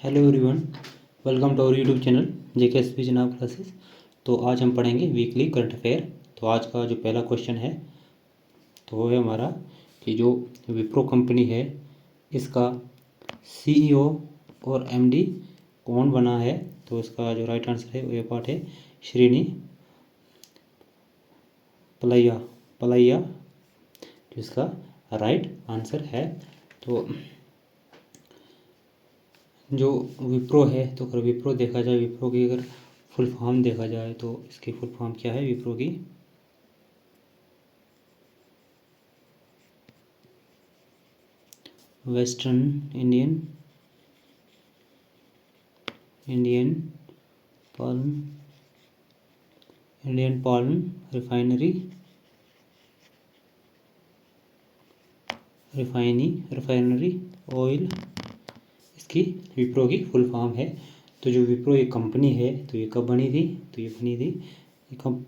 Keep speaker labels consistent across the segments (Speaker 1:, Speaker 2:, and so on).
Speaker 1: Hello everyone, welcome to our YouTube channel JKSP Janab classes. तो आज हम पढ़ेंगे वीकली करंट अफेयर। तो आज का जो पहला क्वेश्चन है तो वो है हमारा कि जो विप्रो कंपनी है इसका CEO और MD कौन बना है। तो इसका जो राइट आंसर है वो ये पार्ट है श्रीनी पलैया जो इसका राइट आंसर है। तो जो विप्रो है तो अगर विप्रो देखा जाए, विप्रो की अगर फुल फॉर्म देखा जाए तो इसकी फुल फॉर्म क्या है विप्रो की? Western Indian palm refinery oil, इसकी विप्रो की फुल फॉर्म है। तो जो विप्रो ये कंपनी है तो ये कब बनी थी? तो ये बनी थी, ये कब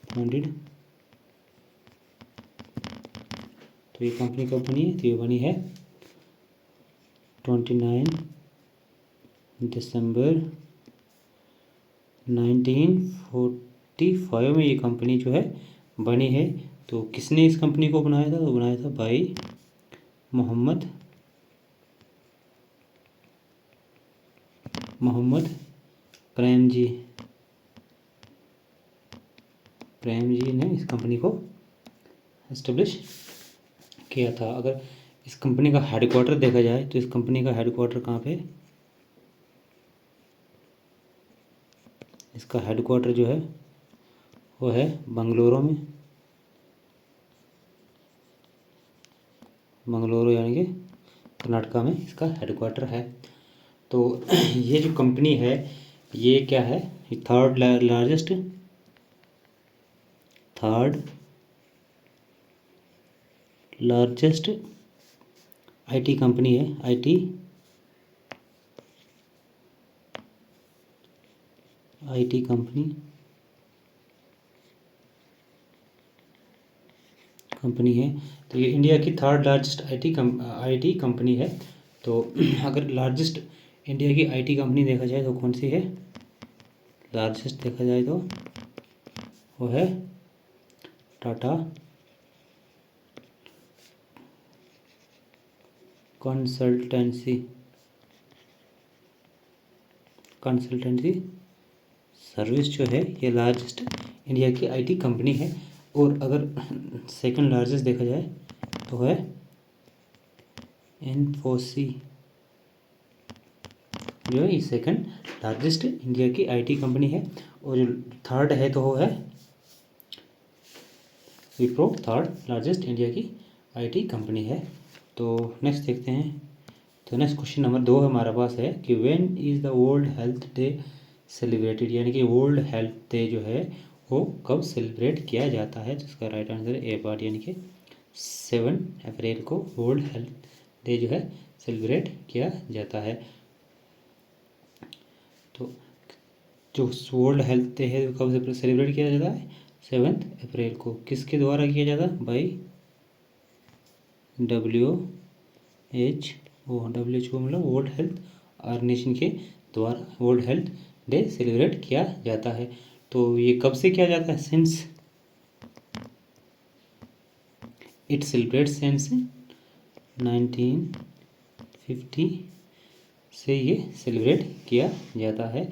Speaker 1: फाउंडेड, तो ये कंपनी कब बनी है? तो ये बनी है 29 दिसंबर 1945 में ये कंपनी जो है बनी है। तो किसने इस कंपनी को बनाया था? तो बनाया था भाई मोहम्मद प्रेम जी ने इस कंपनी को एस्टेब्लिश किया था। अगर इस कंपनी का हेडक्वार्टर देखा जाए तो इस कंपनी का हेडक्वार्टर कहाँ पे? इसका हेडक्वार्टर जो है वो है बंगलुरु यानी कि कर्नाटका में इसका हेडक्वार्टर है। तो ये जो कंपनी है ये क्या है? ये थर्ड लार्जेस्ट IT कंपनी है। IT कंपनी है। तो ये इंडिया की थर्ड लार्जेस्ट IT कंपनी है। तो अगर लार्जेस्ट इंडिया की IT कंपनी देखा जाए तो कौन सी है? लार्जेस्ट देखा जाए तो वो है टाटा कंसल्टेंसी सर्विस जो है ये लार्जेस्ट इंडिया की IT कंपनी है। और अगर सेकंड लार्जेस्ट देखा जाए तो है इन्फोसिस, जो है सेकंड लार्जेस्ट इंडिया की IT कंपनी है। और जो थर्ड है तो वो है विप्रो, थर्ड लार्जेस्ट इंडिया की IT कंपनी है। तो नेक्स्ट देखते हैं। तो नेक्स्ट क्वेश्चन नंबर 2 हमारे पास है कि when is the world health day celebrated, यानी कि वर्ल्ड हेल्थ डे जो है वो कब सेलिब्रेट किया जाता है? जिसका राइट आंसर है ए पार्ट, यानी कि 7 अप्रैल को वर्ल्ड हेल्थ डे जो है सेलिब्रेट किया जाता है। तो जो वर्ल्ड हेल्थ डे है कब से सेलिब्रेट किया जाता है? 7 अप्रैल को। किसके द्वारा किया जाता है? बाई WHO मतलब वर्ल्ड हेल्थ ऑर्गेनाइजेशन के द्वारा वर्ल्ड हेल्थ डे सेलिब्रेट किया जाता है। तो ये कब से किया जाता है? सिंस इट सेलिब्रेट सिंस 1950 से ये सेलिब्रेट किया जाता है।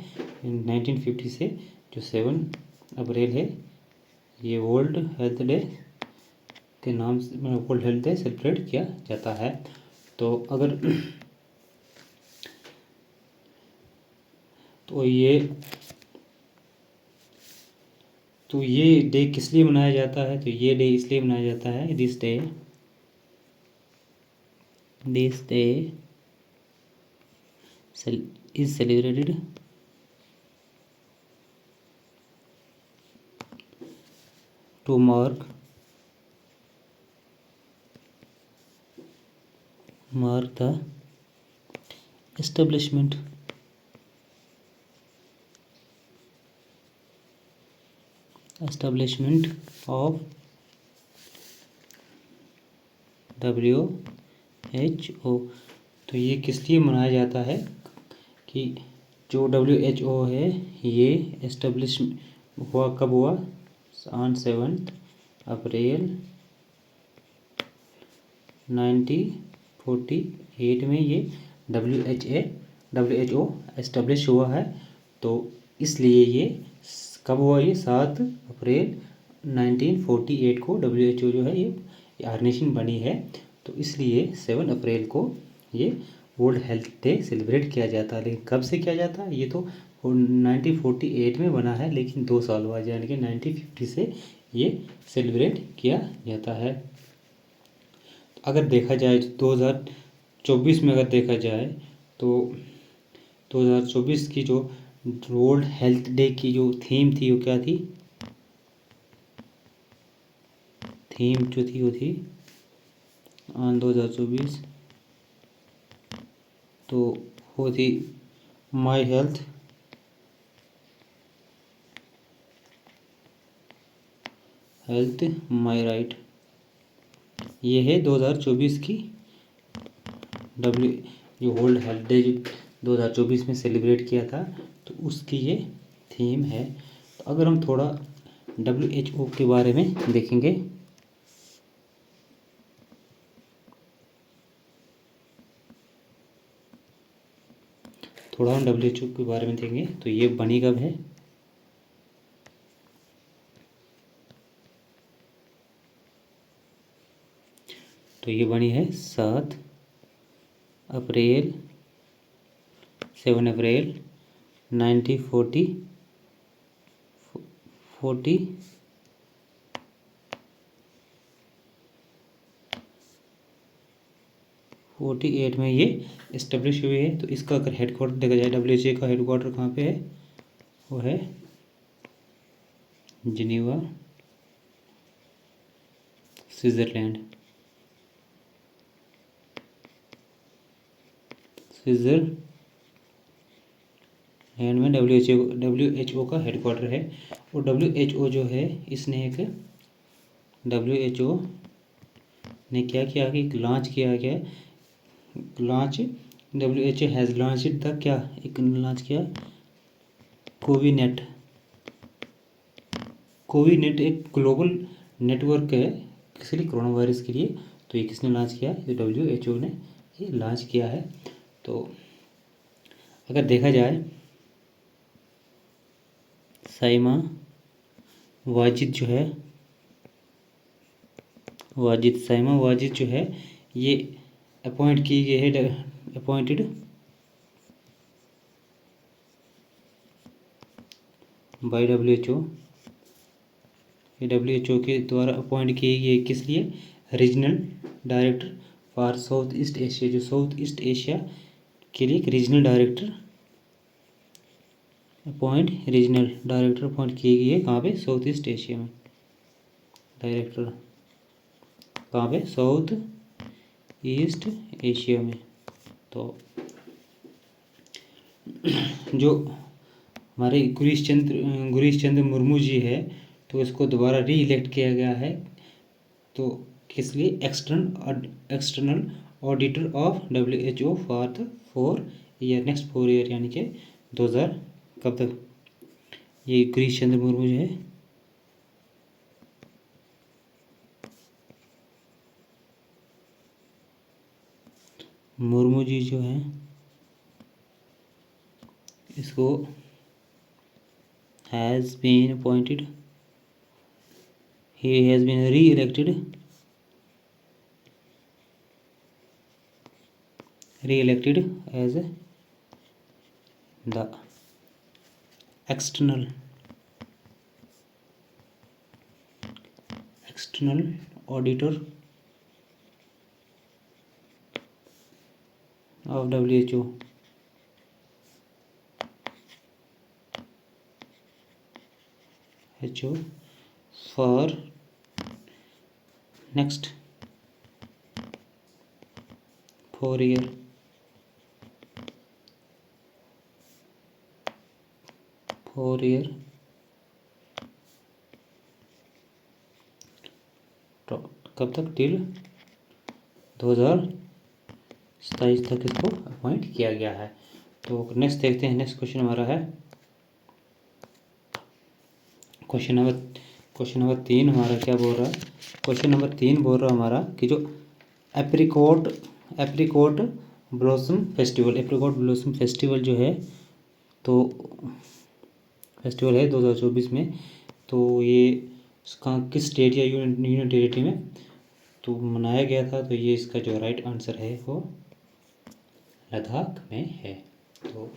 Speaker 1: 1950 से जो 7 अप्रैल है ये वर्ल्ड हेल्थ डे के नाम से वर्ल्ड हेल्थ डे सेलिब्रेट किया जाता है। तो अगर तो ये डे किस लिए मनाया जाता है? तो ये डे इसलिए मनाया जाता है, this day is celebrated to mark the establishment of WHO। तो ये किस लिए मनाया जाता है? कि जो WHO है ये एस्टेब्लिश हुआ कब हुआ, ऑन 7 अप्रैल 1948 में ये WHO एस्टेब्लिश हुआ है। तो इसलिए ये कब हुआ, ये 7 अप्रैल 1948 को WHO जो है ये ऑर्गेनाइजेशन बनी है। तो इसलिए 7 अप्रैल को ये वर्ल्ड हेल्थ डे सेलिब्रेट किया जाता है। लेकिन कब से किया जाता है, ये तो 1948 में बना है, लेकिन 2 साल बाद यानी कि 1950 से ये सेलिब्रेट किया जाता है। अगर देखा जाए तो 2024 में अगर देखा जाए तो 2024 की जो वर्ल्ड हेल्थ डे की जो थीम थी वो क्या थी, थीम जो थी वो थी 2024, तो वो थी माई हेल्थ माई राइट। ये है 2024 की डब्ल्यू जो वर्ल्ड हेल्थ डे जो 2024 में सेलिब्रेट किया था, तो उसकी ये थीम है। तो अगर हम थोड़ा WHO के बारे में देखेंगे, थोड़ा हम WHO के बारे में देखेंगे तो ये बनी कब है, तो ये बनी है 7 अप्रैल 7 अप्रैल 1948 में ये इस्टेब्लिश हुई है। तो इसका अगर हेडक्वार्टर देखा जाए, WHO का हेडक्वार्टर कहाँ पे है, वो है जिनेवा स्विट्ज़रलैंड में WHO का हेडक्वार्टर है। और WHO जो है इसने एक WHO ने क्या किया कि लॉन्च किया गया, launch WHO has launched the क्या, एक लॉन्च किया कोविनेट एक ग्लोबल नेटवर्क है किसी लिए, कोरोना वायरस के लिए। तो ये किसने लॉन्च किया, ये WHO ने ये लॉन्च किया है। तो अगर देखा जाए साइमा वाजिद जो है, साइमा वाजिद जो है ये अपॉइंट की गई है, अपॉइंटेड बाय WHO, ये WHO के द्वारा अपॉइंट की गई किस लिए, regional director for south east Asia, जो साउथ ईस्ट एशिया के लिए एक रीजनल डायरेक्टर अपॉइंट की गई है। कहाँ पे, साउथ ईस्ट एशिया में, डायरेक्टर कहाँ पे, साउथ ईस्ट एशिया में। तो जो हमारे गिरीश चंद्र मुर्मू जी है, तो इसको दोबारा री इलेक्ट किया गया है। तो किस लिए, external auditor of WHO for the 4 year, next 4 year, यानी कि 2000 कब तक, ये गिरीश चंद्र मुर्मू जो है मुर्मू जी जो हैं इसको has been appointed, he has been re-elected as the external auditor of WHO for next 4 year। तो कब तक, टिल 2027 तक इसको अपॉइंट किया गया है। तो नेक्स्ट देखते हैं, नेक्स्ट क्वेश्चन हमारा है क्वेश्चन नंबर 3 हमारा क्या बोल रहा है। क्वेश्चन नंबर 3 बोल रहा है हमारा कि जो एप्रिकॉट ब्लॉसम फेस्टिवल जो है, तो फेस्टिवल है 2024 में, तो ये कहाँ किस स्टेट या यूनियन टेरिटरी में तो मनाया गया था। तो ये इसका जो राइट आंसर है वो लद्दाख में है। तो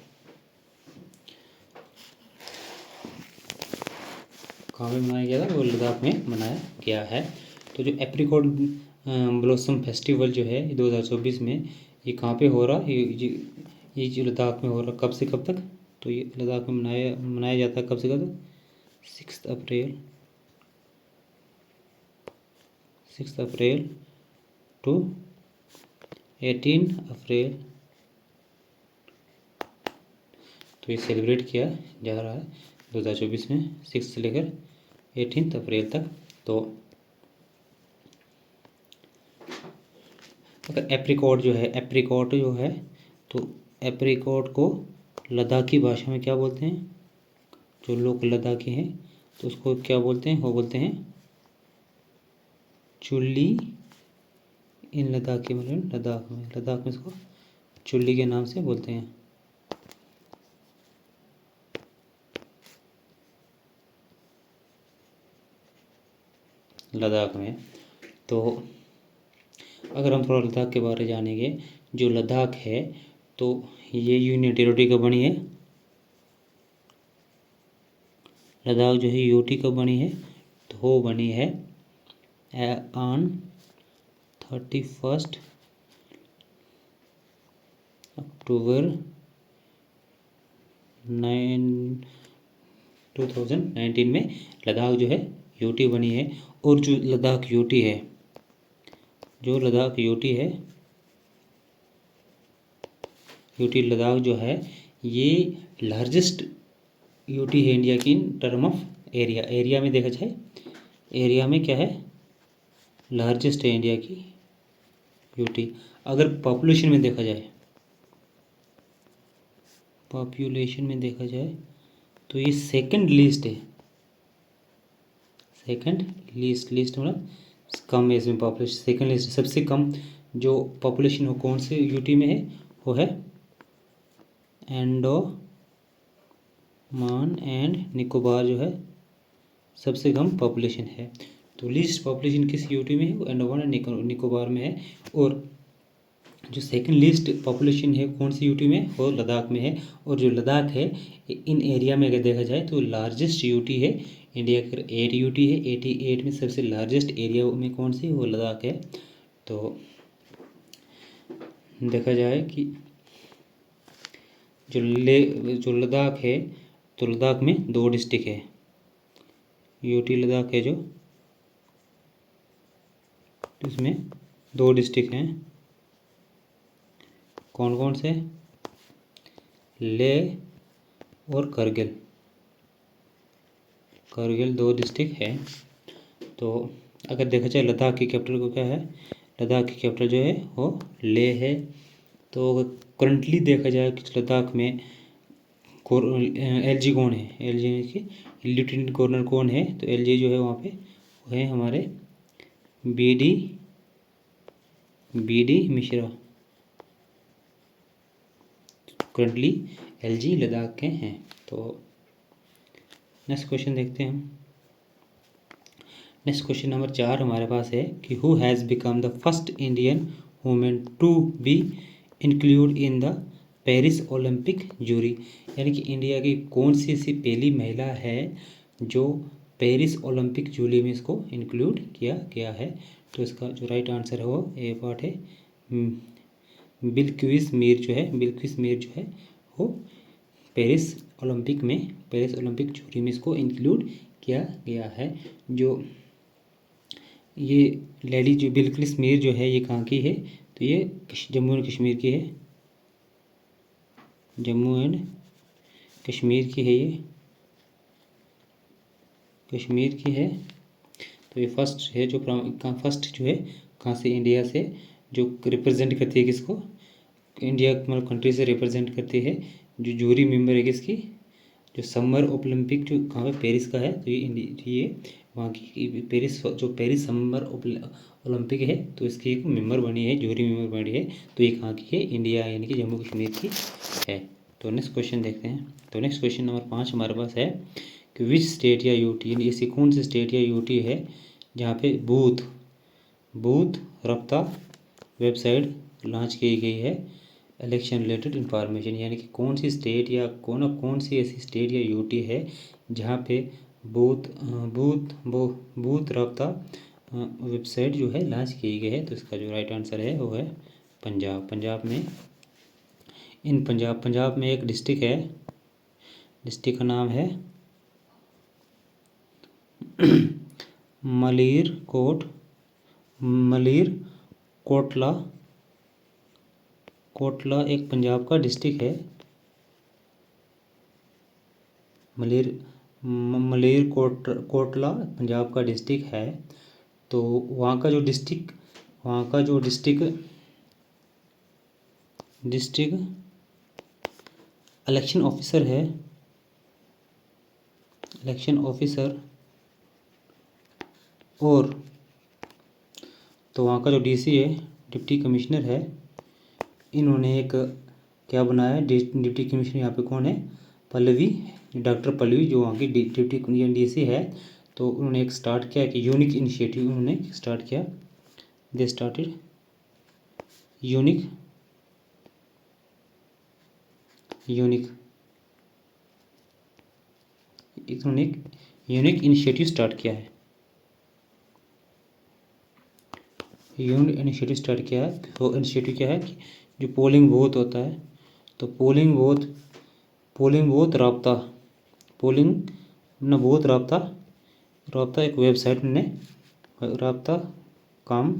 Speaker 1: कहाँ में मनाया गया था, वो लद्दाख में मनाया गया है। तो जो एप्रिकॉट ब्लॉसम फेस्टिवल जो है 2024 में, ये कहाँ पे हो रहा है, ये जो लद्दाख में हो रहा, कब से कब तक। तो ये लद्दाख में मनाया जाता है कब से कब तक, 6 अप्रैल टू 18 अप्रैल। तो ये सेलिब्रेट किया जा रहा है 2024 में 6 से लेकर 18 अप्रैल तक। तो अगर एप्रिकॉट जो है तो एप्रिकॉट को लद्दाखी भाषा में क्या बोलते हैं, जो लोग लद्दाखी हैं तो उसको क्या बोलते हैं, वो बोलते हैं चुल्ली इन लद्दाखी, मतलब लद्दाख में इसको चुल्ली के नाम से बोलते हैं। लद्दाख में तो अगर हम थोड़ा लद्दाख के बारे में जानेंगे, जो लद्दाख है तो ये यूनियन टेरिटरी कब बनी है, लद्दाख जो है यूटी कब बनी है, तो वो बनी है ऑन 31 अक्टूबर 2019 में लद्दाख जो है यूटी बनी है। और जो लद्दाख यूटी है, यूटी लद्दाख जो है ये लार्जेस्ट यूटी है इंडिया की इन टर्म ऑफ एरिया में देखा जाए, एरिया में क्या है, लार्जेस्ट है इंडिया की यूटी। अगर पॉपुलेशन में देखा जाए तो ये सेकंड लिस्ट है, लिस्ट मतलब कम एज में पॉपुलेशन, सेकंड लिस्ट सबसे कम जो पॉपुलेशन हो कौन से यूटी में है, वो है अंडमान एंड निकोबार जो है सबसे कम पॉपुलेशन है। तो लीस्ट पॉपुलेशन किस यूटी में है, वो अंडमान एंड निकोबार में है। और जो सेकंड लिस्ट पॉपुलेशन है कौन सी यूटी में, वो लद्दाख में है। और जो लद्दाख है इन एरिया में अगर देखा जाए तो लार्जेस्ट यूटी है इंडिया के, 8 यूटी है, 88 में सबसे लार्जेस्ट एरिया में कौन सी, वो लद्दाख है। तो देखा जाए कि जो लद्दाख है, तो लद्दाख में 2 डिस्ट्रिक्ट है, यूटी लद्दाख है जो, इसमें 2 डिस्ट्रिक्ट हैं, कौन कौन से, लेह और करगिल 2 डिस्ट्रिक्ट है। तो अगर देखा जाए लद्दाख की कैपिटल को क्या है, लद्दाख की कैपिटल जो है वो लेह है। तो करंटली देखा जाए कि लद्दाख में एलजी कौन है, एलजी की लेफ्टिनेंट गवर्नर कौन है, तो एलजी जो है वहाँ पे वो है हमारे B D Mishra, currently LG Ladakh के हैं। तो नेक्स्ट क्वेश्चन देखते हैं हम। नेक्स्ट क्वेश्चन नंबर 4 हमारे पास है कि who has become the first Indian women to be include in the Paris Olympic jury, यानी कि इंडिया की कौन सी ऐसी पहली महिला है जो पेरिस ओलंपिक जूरी में इसको इंक्लूड किया गया है। तो इसका जो राइट आंसर है वो ए पार्ट है, बिल्किस मीर जो है वो पेरिस ओलंपिक जूरी में इसको इंक्लूड किया गया है। जो ये लेडी जो बिल्किस मीर जो है ये कहाँ की है, तो ये जम्मू एंड कश्मीर की है, जम्मू एंड कश्मीर की है, ये कश्मीर की है। तो ये फर्स्ट है जो फर्स्ट जो है कहाँ से, इंडिया से, जो रिप्रेजेंट करती है किसको, इंडिया मतलब कंट्री से रिप्रेजेंट करती है। जो जूरी मेंबर है किसकी, जो समर ओलंपिक जो कहाँ पे पेरिस का है, तो ये वहाँ की पेरिस, जो पेरिस समर ओलंपिक है तो इसकी एक मेंबर बनी है, जूरी मेंबर बनी है। तो ये कहाँ की है, इंडिया यानी कि जम्मू कश्मीर की है। तो नेक्स्ट क्वेश्चन देखते हैं। तो नेक्स्ट क्वेश्चन नंबर 5 हमारे पास है कि विच स्टेट या यूटी, यानी ऐसी कौन सी स्टेट या यूटी है जहाँ पे बूथ रफ्ता वेबसाइट लॉन्च की गई है इलेक्शन रिलेटेड इंफॉर्मेशन, यानी कि कौन सी स्टेट या कौन सी ऐसी स्टेट या यूटी है जहाँ पे बूथ बूथ रफ्ता वेबसाइट जो है लॉन्च की गई है। तो इसका जो राइट आंसर है वो है पंजाब। पंजाब में एक डिस्ट्रिक्ट है, डिस्ट्रिक्ट का नाम है कोटला एक पंजाब का डिस्ट्रिक्ट है। कोटला पंजाब का डिस्ट्रिक्ट है। तो वहाँ का जो डिस्ट्रिक्ट इलेक्शन ऑफिसर और तो वहाँ का जो डीसी है, डिप्टी कमिश्नर है, इन्होंने एक क्या बनाया है, डिप्टी कमिश्नर यहाँ पे कौन है, पल्लवी, डॉक्टर पल्लवी, जो वहाँ की डिप्टी डीसी है। तो उन्होंने एक स्टार्ट किया कि यूनिक इनिशिएटिव उन्होंने स्टार्ट किया, they started unique initiative start किया है। यूनिक इनिशिएटिव स्टार्ट किया है। तो इनिशिएटिव क्या है कि जो पोलिंग बूथ होता है, तो पोलिंग बूथ राब्ता एक वेबसाइट ने राब्ता काम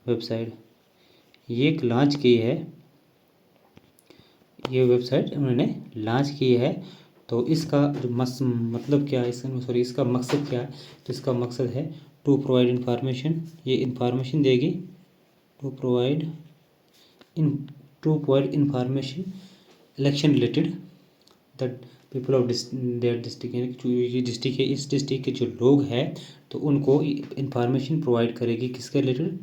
Speaker 1: वेबसाइट ये एक लॉन्च की है, ये वेबसाइट उन्होंने लॉन्च की है। तो इसका जो मतलब क्या है, इसका मकसद क्या है, तो इसका मकसद है टू प्रोवाइड इंफॉर्मेशन, ये इंफॉर्मेशन देगी, to provide information election related the people of their district, यानी जो ये डिस्ट्रिक्ट है, इस डिस्ट्रिक्ट के जो लोग हैं तो उनको इंफॉर्मेशन प्रोवाइड करेगी, किसके रिलेटेड,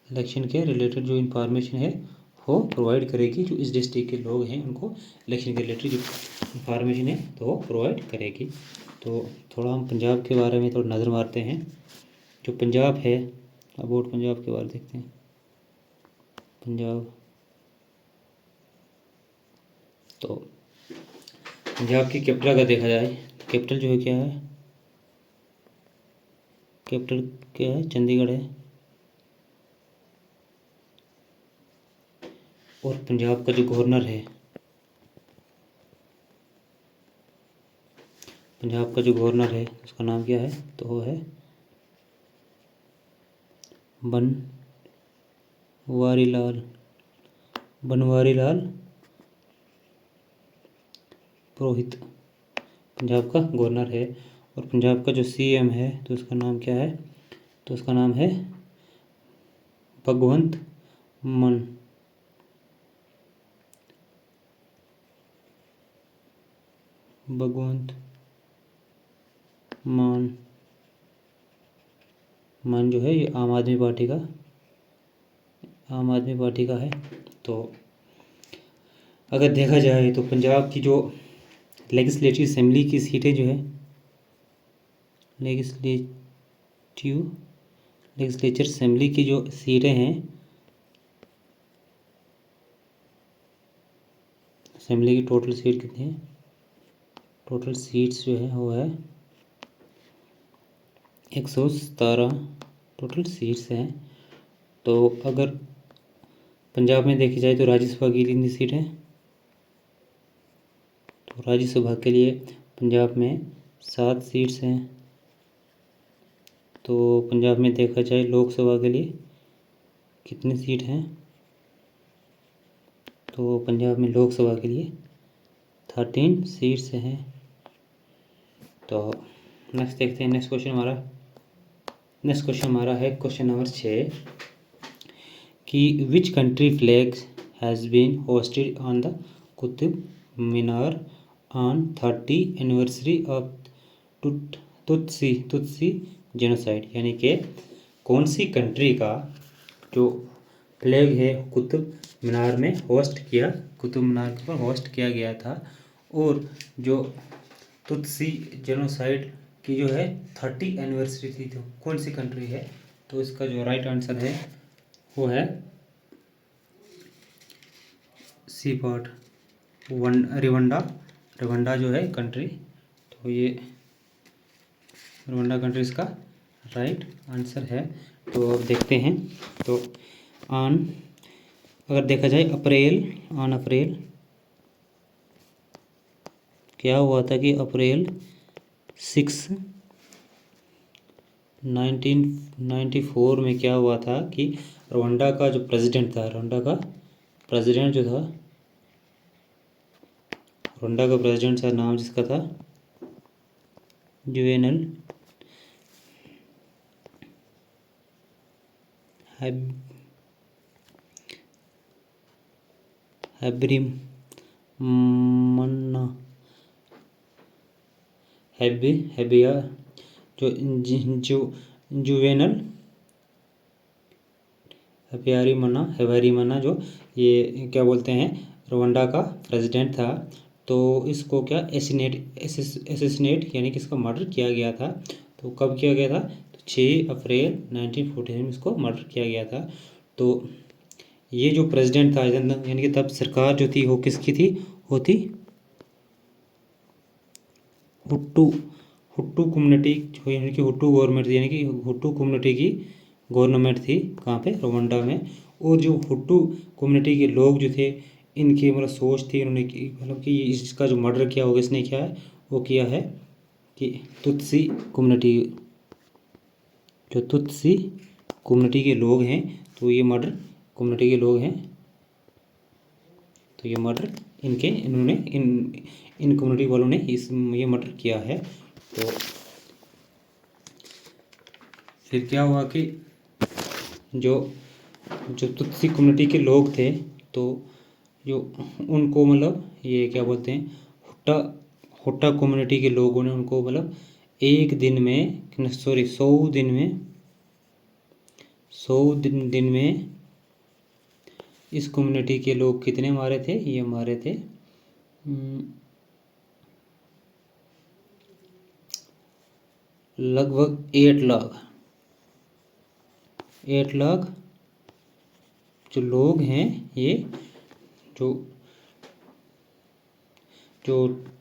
Speaker 1: इलेक्शन के रिलेटेड जो इंफॉर्मेशन है वो प्रोवाइड करेगी। जो इस डिस्ट्रिक्ट के लोग हैं उनको इलेक्शन के रिलेटेड जो इंफॉर्मेशन है तो वो प्रोवाइड करेगी। तो थोड़ा हम पंजाब के बारे में थोड़ा नज़र मारते हैं। जो पंजाब है, अबाउट पंजाब के बारे में देखते हैं। पंजाब, तो पंजाब की कैपिटल का देखा जाए, कैपिटल जो है क्या है, कैपिटल क्या है, चंडीगढ़ है। और पंजाब का जो गवर्नर है, उसका नाम क्या है, तो वो है बनवारी लाल पुरोहित, पंजाब का गवर्नर है। और पंजाब का जो सीएम है तो उसका नाम क्या है, तो उसका नाम है भगवंत मान जो है ये आम आदमी पार्टी का है। तो अगर देखा जाए तो पंजाब की जो लेजिस्लेटिव असेंबली की सीटें जो है, लेजिस्लेचर असेंबली की जो सीटें हैं, असेंबली की टोटल सीट कितनी है, टोटल सीट्स जो है वो है 117 टोटल सीट्स हैं। तो अगर पंजाब में देखी जाए तो राज्यसभा की कितनी सीट है, तो राज्यसभा के लिए पंजाब में 7 सीट्स हैं। तो पंजाब में देखा जाए लोकसभा के लिए कितनी सीट हैं, तो पंजाब में लोकसभा के लिए 13 सीट्स हैं। तो नेक्स्ट देखते हैं। नेक्स्ट क्वेश्चन हमारा है क्वेश्चन नंबर 6 कि which country flag has been hosted on the Qutub Minar on 30 anniversary of Tutsi genocide. यानी कि कौन सी कंट्री का जो फ्लैग है कुतुब मीनार में कुतुब मीनार के ऊपर होस्ट किया गया था, और जो तुत्सी जेनोसाइड की जो है 30 एनिवर्सरी थी, तो कौन सी कंट्री है? तो इसका जो राइट आंसर है वो है सी पार्ट रिवंडा जो है कंट्री। तो ये रिवंडा कंट्री इसका राइट आंसर है। तो अब देखते हैं, तो अगर देखा जाए अप्रैल क्या हुआ था कि अप्रैल 6 1994 में क्या हुआ था कि रवांडा का जो प्रेसिडेंट था, रवांडा का प्रेसिडेंट था, नाम जिसका था जुवेनल जुवेनल हैबेरिमन्ना जो ये क्या बोलते हैं रवांडा का प्रेसिडेंट था। तो इसको क्या एसिनेट यानी कि इसका मर्डर किया गया था। तो कब किया गया था? तो 6 अप्रैल 1947 में इसको मर्डर किया गया था। तो ये जो प्रेसिडेंट था यानी कि तब सरकार जो थी वो किसकी थी? होती हुट्टू कम्युनिटी, यानी कि हुट्टू गवर्नमेंट थी, यानी कि हुट्टू कम्युनिटी की गवर्नमेंट थी। कहाँ पे? रवांडा में। और जो हुट्टू कम्युनिटी के लोग जो थे, इनकी मतलब सोच थी, इन्होंने मतलब कि इसका जो मर्डर किया होगा इसने क्या है वो किया है कि तुत्सी कम्युनिटी के लोग हैं, तो ये मर्डर कम्युनिटी के लोग हैं, तो ये मर्डर इन्होंने इन कम्युनिटी वालों ने ये मर्डर किया है। तो फिर क्या हुआ कि जो तुत्सी कम्युनिटी के लोग थे, तो जो उनको मतलब ये क्या बोलते हैं हुट्टा कम्युनिटी के लोगों ने उनको मतलब 100 दिन में इस कम्युनिटी के लोग कितने मारे थे? ये मारे थे लगभग 8 लाख जो लोग हैं, ये जो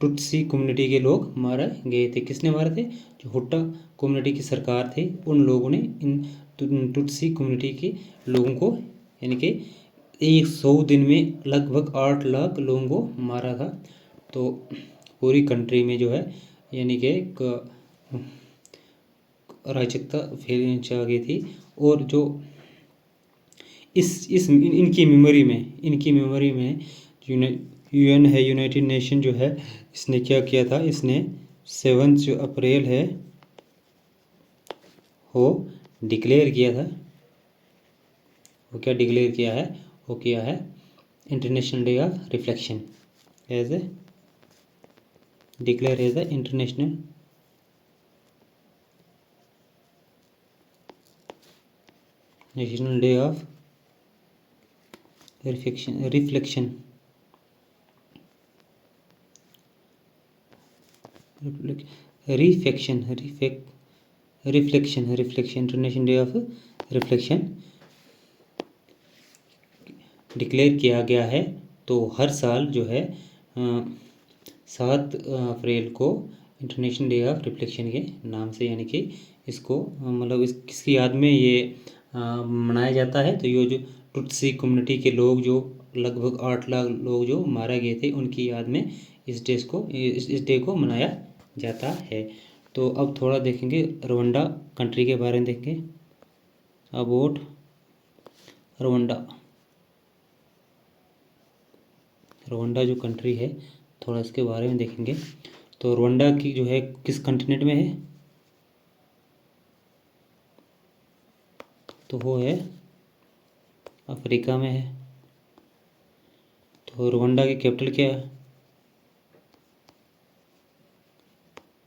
Speaker 1: टुत्सी कम्युनिटी के लोग मारे गए थे। किसने मारे थे? जो हुट्टा कम्युनिटी की सरकार थी, उन लोगों ने इन टुत्सी कम्युनिटी के लोगों को, यानी कि 100 दिन में लगभग 8 लाख लोगों को मारा था। तो पूरी कंट्री में जो है यानी कि अराजकता फैल जा गई थी। और जो इनकी मेमोरी में यूएन है, यूनाइटेड नेशन जो है, इसने क्या किया था? इसने 7 जो अप्रैल है वो डिक्लेयर किया था। वो क्या डिक्लेयर किया है? वो किया है international day of reflection as a declare as a international day of reflection international day of reflection declare किया गया है। तो हर साल जो है 7 अप्रैल को इंटरनेशनल डे ऑफ रिफ्लेक्शन के नाम से, यानी कि इसको मतलब किसकी याद में ये मनाया जाता है? तो ये जो टुत्सी कम्युनिटी के लोग जो लगभग 8 लाख लोग जो मारे गए थे, उनकी याद में इस डे को मनाया जाता है। तो अब थोड़ा देखेंगे रवांडा कंट्री के बारे में देखेंगे। अबाउट रवांडा जो कंट्री है, थोड़ा इसके बारे में देखेंगे। तो रवांडा की जो है किस कंटिनेंट में है? तो वो है अफ्रीका में है। तो रवांडा की कैपिटल क्या है?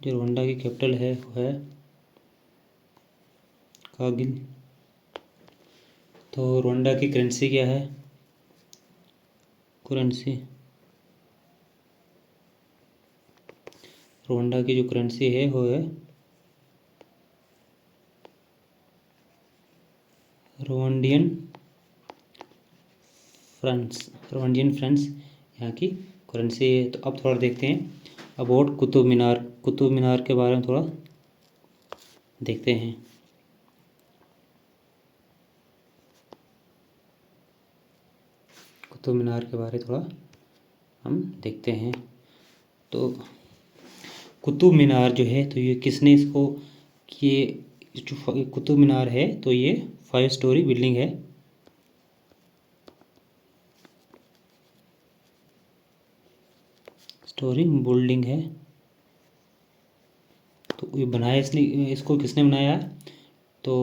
Speaker 1: जो रवांडा की कैपिटल है वो है कागिल। तो रवांडा की करेंसी क्या है? करेंसी, रवांडा की जो करेंसी है वो है रवांडियन फ्रांस। रवांडियन फ्रांस यहाँ की करेंसी है। तो अब थोड़ा देखते हैं अबाउट कुतुब मीनार। कुतुब मीनार के बारे में थोड़ा देखते हैं। कुतुब मीनार के बारे में थोड़ा हम देखते हैं। तो कुतुब मीनार जो है, तो ये किसने इसको, ये जो कुतुब मीनार है तो ये 5 स्टोरी बिल्डिंग है। स्टोरी बिल्डिंग है। तो ये बनाया इसको किसने बनाया? तो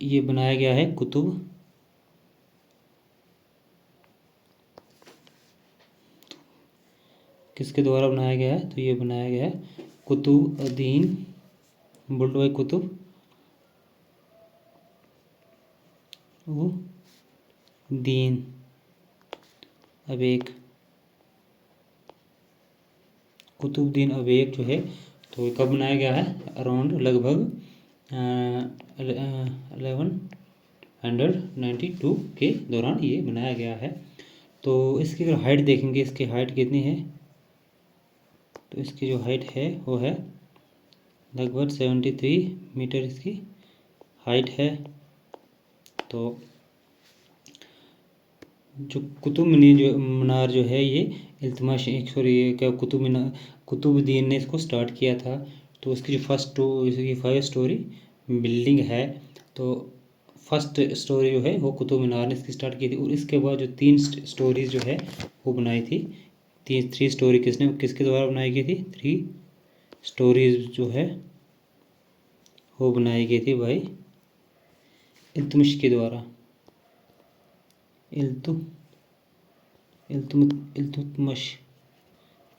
Speaker 1: ये बनाया गया है कुतुब किसके द्वारा बनाया गया है? तो ये बनाया गया है कुतुबुद्दीन, बोल्ड बाई कुतुब दीन अबेक। कुतुबुद्दीन अबेक जो है तो कब बनाया गया है? अराउंड लगभग 1192 के दौरान ये बनाया गया है। तो इसकी अगर हाइट देखेंगे, इसकी हाइट कितनी है? तो इसकी जो हाइट है वो है लगभग 73 मीटर इसकी हाइट है। तो जो मीनार जो है ये इल्तुतमिश, सॉरी ये क्या, कुतुबुद्दीन ने इसको स्टार्ट किया था। तो इसकी जो इसकी 5 स्टोरी बिल्डिंग है। तो फर्स्ट स्टोरी जो है वो कुतुब मीनार ने इसकी स्टार्ट की थी। और इसके बाद जो 3 स्टोरीज जो है वो बनाई थी। 3 स्टोरी किसके द्वारा बनाई गई थी? 3 स्टोरीज जो है वो बनाई गई थी भाई इल्तुतमिश के द्वारा। इल्तुतमिश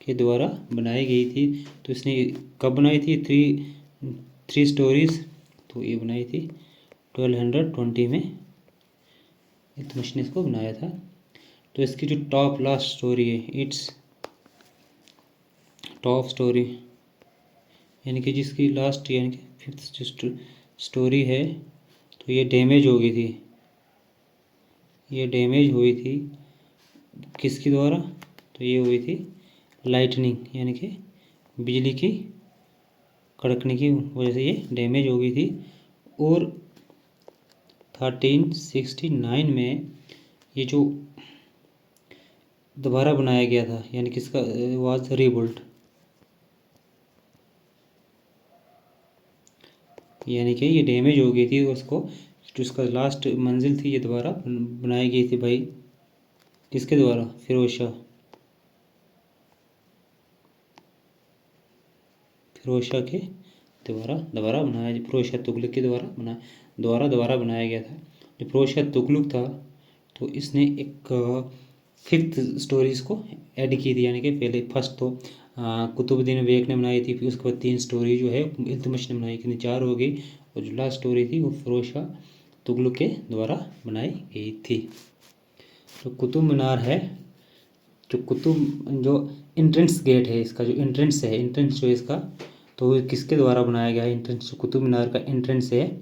Speaker 1: के द्वारा बनाई गई थी। तो इसने कब बनाई थी? Three stories. तो ये बनाई थी 1220 में इल्तुतमिश ने इसको बनाया था। तो इसकी जो टॉप लास्ट स्टोरी है, इट्स टॉप स्टोरी, यानी कि जिसकी लास्ट यानी कि 5th स्टोरी है, तो ये डैमेज हो गई थी। ये डैमेज हुई थी किसके द्वारा? तो ये हुई थी लाइटनिंग, यानी कि बिजली की कड़कने की वजह से ये डैमेज हो गई थी। और 1369 में ये जो दोबारा बनाया गया था, यानी कि इसका वाज रीबिल्ट, यानी कि ये डैमेज हो गई थी। उसको जो इसका लास्ट मंजिल थी ये दोबारा बनाई गई थी भाई किसके द्वारा? फिरोज शाह के दोबारा बनाया, फिरोज शाह तुगलक के द्वारा बनाया गया था। जो फिरोज शाह तुगलक था तो इसने एक 5th स्टोरीज को ऐड की थी, यानी कि पहले फर्स्ट तो कुतुबुद्दीन ऐबक ने बनाई थी, फिर उसके बाद 3 स्टोरी जो है इल्तुतमिश ने बनाई, कितनी 4 हो गई। और जो लास्ट स्टोरी थी वो फिरोज शाह तुगलक के द्वारा बनाई गई थी। तो कुतुब मीनार है, जो एंट्रेंस गेट है, इसका जो एंट्रेंस जो है इसका, तो किसके द्वारा बनाया गया है? एंट्रेंस, कुतुब मीनार का एंट्रेंस है,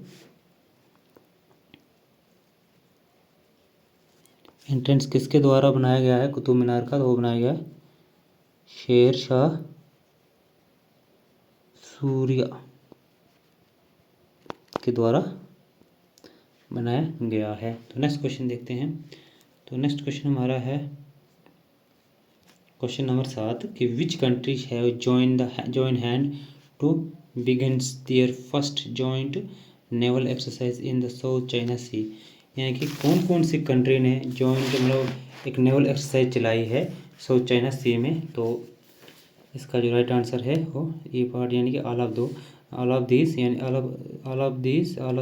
Speaker 1: एंट्रेंस किसके द्वारा बनाया गया है कुतुब मीनार का? तो वो बनाया गया शेर शाह सूर्या के द्वारा बनाया गया है। तो नेक्स्ट क्वेश्चन देखते हैं। तो नेक्स्ट क्वेश्चन हमारा है क्वेश्चन नंबर 7 कि which countries have join hand to begins their first joint naval exercise in the South China Sea. यानी कि कौन कौन सी कंट्री ने जॉइंट मतलब एक नेवल एक्सरसाइज चलाई है साउथ चाइना सी में? तो इसका जो राइट आंसर है वो ये पार्ट, यानी कि ऑल ऑफ दिस, यानी ऑल ऑफ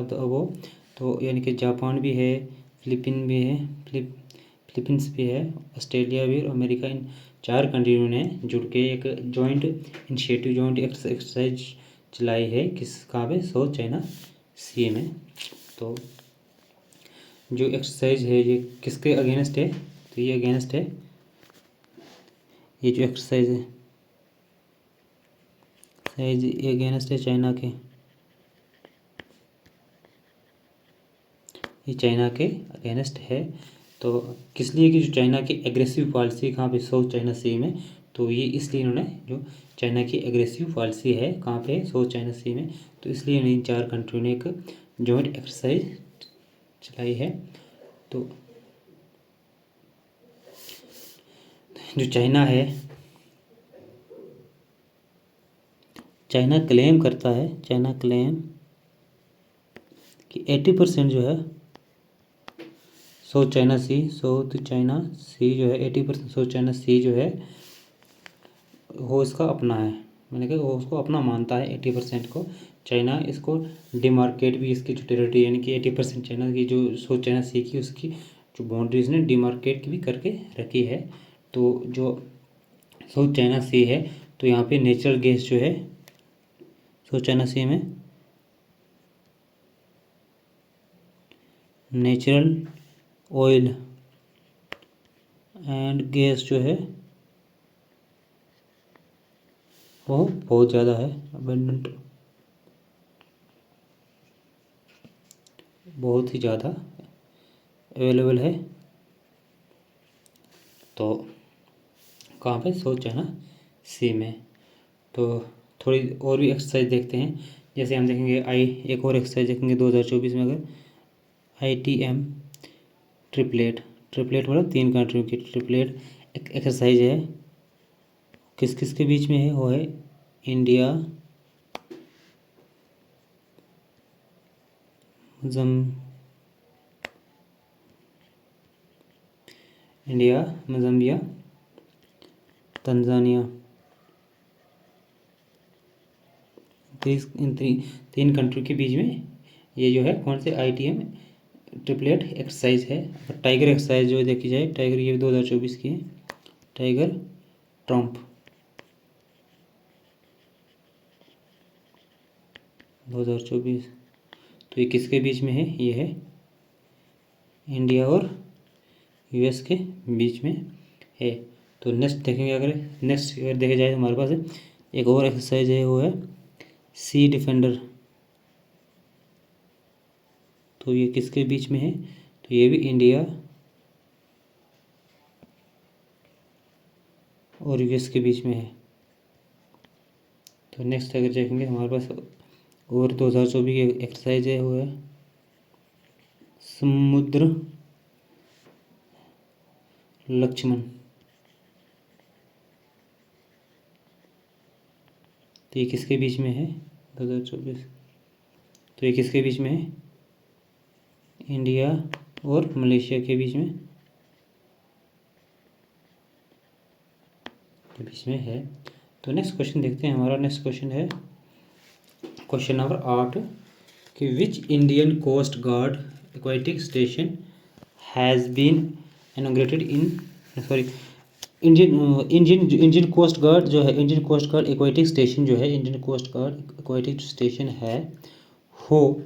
Speaker 1: द अबव। तो यानी कि जापान भी है, फिलीपीन भी है, फिलीपींस भी है, ऑस्ट्रेलिया भी और अमेरिका, इन 4 कंट्रियों ने जुड़ के एक जॉइंट इनिशिएटिव, जॉइंट एक्सरसाइज चलाई है। कहाँ पे? साउथ चाइना सी में। तो जो एक्सरसाइज है ये किसके अगेंस्ट है? तो ये अगेंस्ट है, ये जो एक्सरसाइज है ये अगेंस्ट है चाइना के, ये चाइना के अगेंस्ट है। तो किस लिए? कि जो चाइना की एग्रेसिव पॉलिसी कहाँ पे? साउथ चाइना सी में। तो ये इसलिए इन्होंने, जो चाइना की एग्रेसिव पॉलिसी है कहाँ पे? साउथ चाइना सी में। तो इसलिए इन्हें इन 4 कंट्रियों ने एक जॉइंट एक्सरसाइज चलाई है। तो जो चाइना है, चाइना क्लेम करता है, चाइना क्लेम कि 80% जो है साउथ चाइना सी जो है 80% साउथ चाइना सी जो है वो इसका अपना है। मैंने कहा वो उसको अपना मानता है 80% को। चाइना इसको डिमार्केट भी, इसकी जो टेरिटरी यानी कि 80% चाइना की जो साउथ चाइना सी की उसकी जो बाउंड्रीज ने डिमार्केट भी करके रखी है। तो जो साउथ चाइना सी है, तो यहाँ पे नेचुरल गैस जो है साउथ चाइना सी में नेचुरल ऑयल एंड गैस जो है वो बहुत ज़्यादा है, अबेंडेंट, बहुत ही ज़्यादा अवेलेबल है। तो कहाँ पे? साउथ चाइना सी में। तो थोड़ी और भी एक्सरसाइज देखते हैं। जैसे हम देखेंगे एक और एक्सरसाइज देखेंगे 2024 में। अगर ITM ट्रिपलेट मतलब 3 कंट्रियों की ट्रिपलेट एक एक्सरसाइज है, किस किस के बीच में है? वो है इंडिया, मोज़ाम्बिया, तंजानिया, इन 3 कंट्री के बीच में ये जो है कौन से ITM ट्रिपलेट एक्सरसाइज है। टाइगर एक्सरसाइज जो देखी जाए, टाइगर ये 2024 की है, टाइगर ट्रम्प 2024। तो ये किसके बीच में है? ये है इंडिया और US के बीच में है। तो नेक्स्ट देखेंगे, अगर देखा जाए तो हमारे पास एक और एक्सरसाइज है, वो है सी डिफेंडर। तो ये किसके बीच में है? तो ये भी इंडिया और US के बीच में है। तो नेक्स्ट अगर देखेंगे हमारे पास और 2024 की एक्सरसाइज है, वो है समुद्र लक्ष्मण। तो ये किसके बीच में है? 2024। तो ये किसके बीच में है? इंडिया और मलेशिया के बीच में है। तो नेक्स्ट क्वेश्चन देखते हैं। हमारा नेक्स्ट क्वेश्चन है क्वेश्चन नंबर 8 कि which Indian coast guard aquatic station has been inaugurated Indian coast guard जो है, Indian coast guard aquatic station जो है, Indian coast guard aquatic station है हो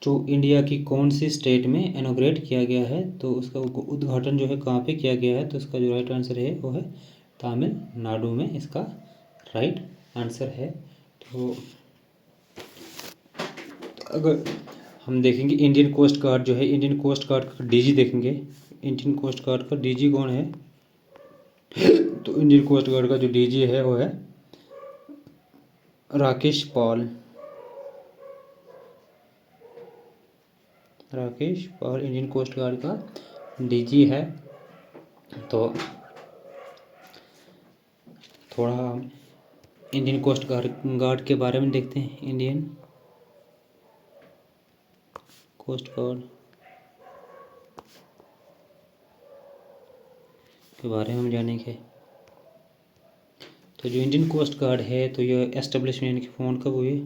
Speaker 1: जो इंडिया की कौन सी स्टेट में इनॉग्रेट किया गया है? तो उसका उद्घाटन जो है कहाँ पे किया गया है? तो इसका जो राइट आंसर है वो है तमिलनाडु में, इसका राइट आंसर है। तो अगर हम देखेंगे इंडियन कोस्ट गार्ड जो है, इंडियन कोस्ट गार्ड का DG देखेंगे, इंडियन कोस्ट गार्ड का DG कौन है? तो इंडियन कोस्ट गार्ड का जो DG है वो है Rakesh Paul. Indian coast guard का DG है। तो थोड़ा हम इंडियन कोस्ट गार्ड के बारे में देखते हैं। इंडियन कोस्ट गार्ड के बारे में हम जानेंगे। तो जो इंडियन कोस्ट गार्ड है, तो ये एस्टेब्लिशमेंट यानी कि फाउंड कब हुई?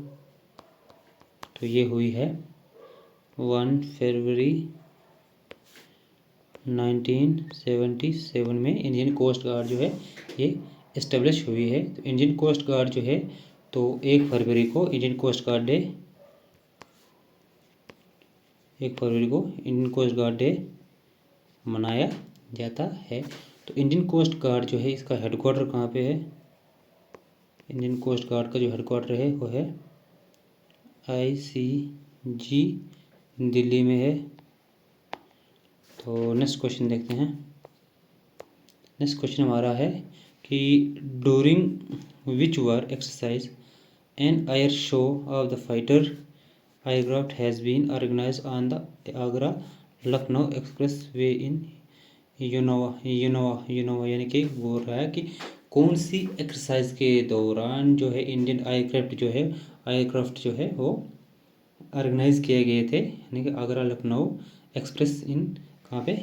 Speaker 1: तो ये हुई है 1 फरवरी 1977 में इंडियन कोस्ट गार्ड जो है ये इस्टेब्लिश हुई है। तो इंडियन कोस्ट गार्ड जो है तो 1 फरवरी को इंडियन कोस्ट गार्ड डे 1 फरवरी को इंडियन कोस्ट गार्ड डे मनाया जाता है। तो इंडियन कोस्ट गार्ड जो है इसका हेडक्वार्टर कहाँ पे है? इंडियन कोस्ट गार्ड का जो हेडक्वार्टर है वो है ICG दिल्ली में है। तो नेक्स्ट क्वेश्चन देखते हैं। नेक्स्ट क्वेश्चन हमारा है कि during which war exercise an air show of the fighter aircraft has been organise on the Agra Lucknow expressway in यूनोवा यानी कि बोल रहा है कि कौन सी एक्सरसाइज के दौरान जो है इंडियन एयरक्राफ्ट जो है वो ऑर्गेनाइज किए गए थे, यानी कि आगरा लखनऊ एक्सप्रेस इन कहाँ पे?